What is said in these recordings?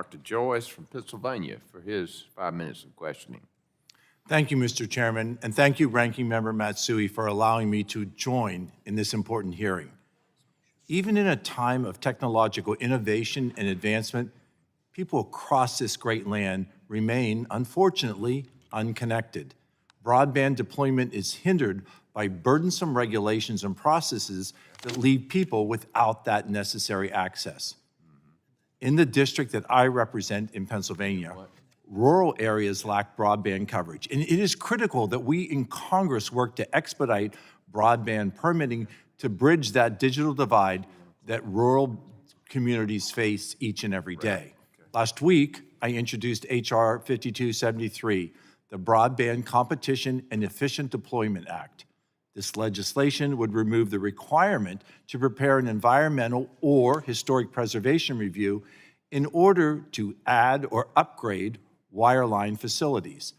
Dr. Joyce from Pennsylvania for his 5 minutes of questioning. Thank you, Mr. Chairman, and thank you, Ranking Member Matsui, for allowing me to join in this important hearing. Even in a time of technological innovation and advancement, people across this great land remain, unfortunately, unconnected. Broadband deployment is hindered by burdensome regulations and processes that leave people without that necessary access. In the district that I represent in Pennsylvania, rural areas lack broadband coverage, and it is critical that we in Congress work to expedite broadband permitting to bridge that digital divide that rural communities face each and every day. Last week, I introduced H.R. 5273, the Broadband Competition and Efficient Deployment Act. This legislation would remove the requirement to prepare an environmental or historic preservation review in order to add or upgrade wireline facilities.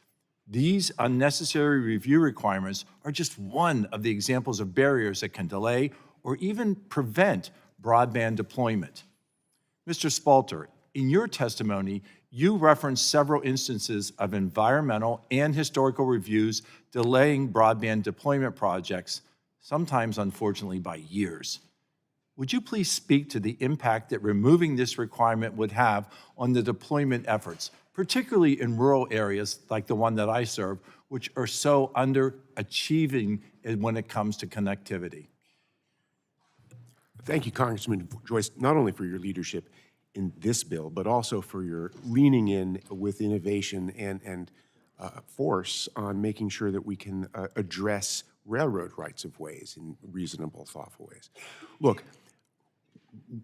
These unnecessary review requirements are just one of the examples of barriers that can delay or even prevent broadband deployment. Mr. Spalter, in your testimony, you referenced several instances of environmental and historical reviews delaying broadband deployment projects, sometimes unfortunately by years. Would you please speak to the impact that removing this requirement would have on the deployment efforts, particularly in rural areas like the one that I serve, which are so underachieving when it comes to connectivity? Thank you, Congressman Joyce, not only for your leadership in this bill, but also for your leaning in with innovation and force on making sure that we can address railroad rights of ways in reasonable, thoughtful ways. Look,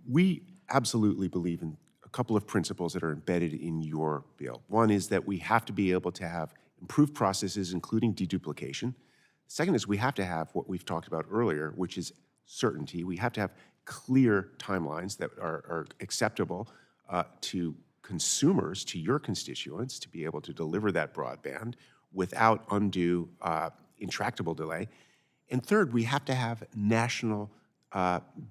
we absolutely believe in a couple of principles that are embedded in your bill. One is that we have to be able to have improved processes, including deduplication. Second is we have to have what we've talked about earlier, which is certainty. We have to have clear timelines that are acceptable to consumers, to your constituents, to be able to deliver that broadband without undue intractable delay. And third, we have to have national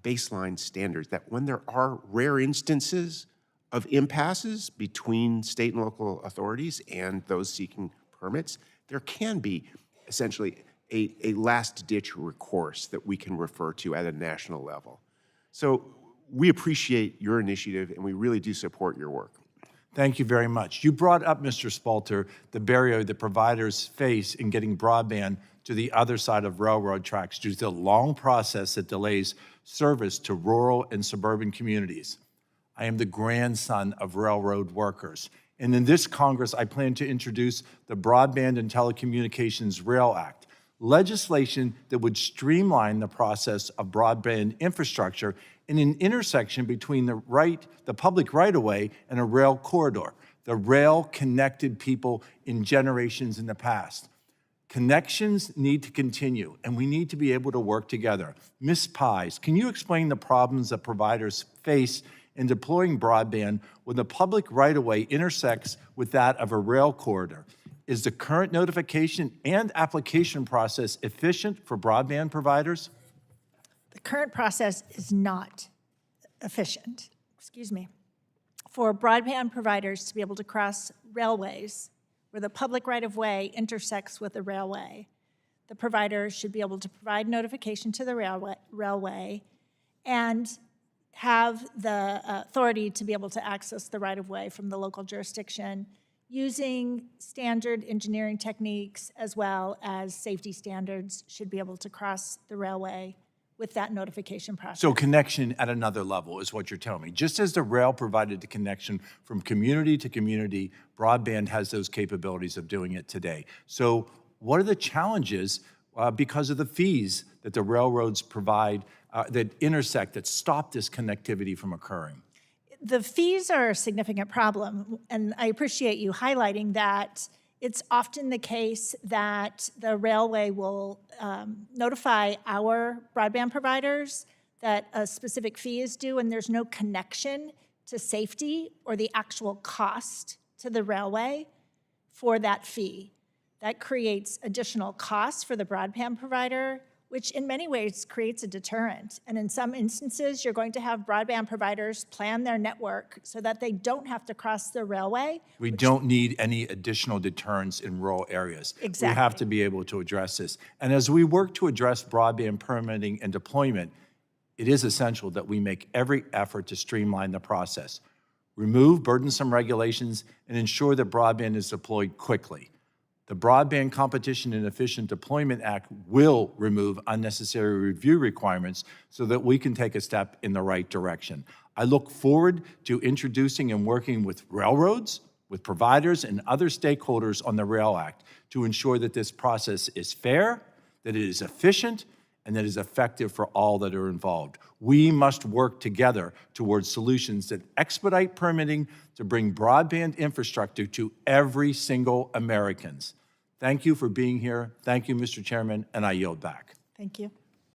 baseline standards that when there are rare instances of impasses between state and local authorities and those seeking permits, there can be essentially a last-ditch recourse that we can refer to at a national level. So we appreciate your initiative, and we really do support your work. Thank you very much. You brought up, Mr. Spalter, the barrier that providers face in getting broadband to the other side of railroad tracks due to the long process that delays service to rural and suburban communities. I am the grandson of railroad workers, and in this Congress, I plan to introduce the Broadband and Telecommunications Rail Act, legislation that would streamline the process of broadband infrastructure in an intersection between the public right-of-way and a rail corridor. The rail connected people in generations in the past. Connections need to continue, and we need to be able to work together. Ms. Pies, can you explain the problems that providers face in deploying broadband when the public right-of-way intersects with that of a rail corridor? Is the current notification and application process efficient for broadband providers? The current process is not efficient, for broadband providers to be able to cross railways where the public right-of-way intersects with the railway. The provider should be able to provide notification to the railway and have the authority to be able to access the right-of-way from the local jurisdiction using standard engineering techniques as well as safety standards should be able to cross the railway with that notification process. So connection at another level is what you're telling me. Just as the rail provided the connection from community to community, broadband has those capabilities of doing it today. So what are the challenges because of the fees that the railroads provide that intersect, that stop this connectivity from occurring? The fees are a significant problem, and I appreciate you highlighting that. It's often the case that the railway will notify our broadband providers that a specific fee is due and there's no connection to safety or the actual cost to the railway for that fee. That creates additional costs for the broadband provider, which in many ways creates a deterrent. And in some instances, you're going to have broadband providers plan their network so that they don't have to cross the railway. We don't need any additional deterrents in rural areas. We have Exactly. to be able to address this. And as we work to address broadband permitting and deployment, it is essential that we make every effort to streamline the process, remove burdensome regulations, and ensure that broadband is deployed quickly. The Broadband Competition and Efficient Deployment Act will remove unnecessary review requirements so that we can take a step in the right direction. I look forward to introducing and working with railroads, with providers, and other stakeholders on the Rail Act to ensure that this process is fair, that it is efficient, and that is effective for all that are involved. We must work together towards solutions that expedite permitting to bring broadband infrastructure to every single American. Thank you for being here. Thank you, Mr. Chairman, and I yield back. Thank you.